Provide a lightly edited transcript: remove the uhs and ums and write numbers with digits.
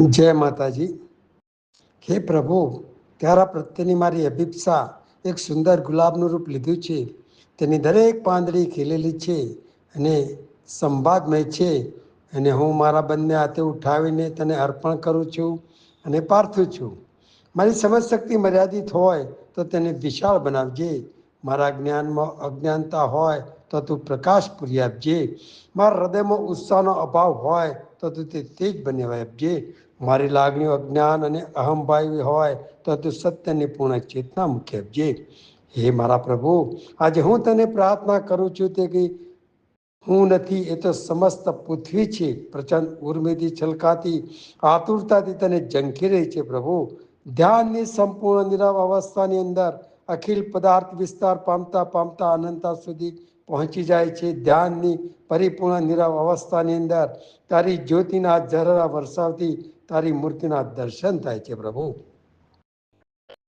જય માતાજી. હે પ્રભુ, તારા પ્રત્યેની મારી અભિપ્સા એક સુંદર ગુલાબનું રૂપ લીધું છે. તેની દરેક પાંદડી ખીલેલી છે અને સંવાદમય છે. અને હું મારા બંને હાથે ઉઠાવીને તને અર્પણ કરું છું અને પાર્થું છું. મારી સમજ શક્તિ મર્યાદિત હોય તો તેને વિશાળ બનાવજે. મારા જ્ઞાનમાં અજ્ઞાનતા હોય તો તું પ્રકાશ પૂરી આપજે. મારા હૃદયમાં ઉત્સાહનો અભાવ હોય તો તું તે તેજ બનાવી આપજે. મારી લાગણીઓ અજ્ઞાન અને અહંભાવી હોય તો તું સત્યની પૂર્ણ ચેતના મૂકી આપજે. હે મારા પ્રભુ, આજે હું તને પ્રાર્થના કરું છું તે કે હું નથી, એ તો સમસ્ત પૃથ્વી છે. પ્રચંડ ઉર્મિથી છલકાતી આતુરતાથી તને ઝંખી રહી છે. પ્રભુ, ધ્યાનની સંપૂર્ણ નિરવ અવસ્થાની અંદર અખિલ પદાર્થ વિસ્તાર પામતા પામતા અનંતા સુધી પહોંચી જાય છે. ધ્યાનની પરિપૂર્ણ નિરવ અવસ્થાની અંદર તારી જ્યોતિના ઝરણા વરસાવતી તારી મૂર્તિના દર્શન થાય છે. પ્રભુ,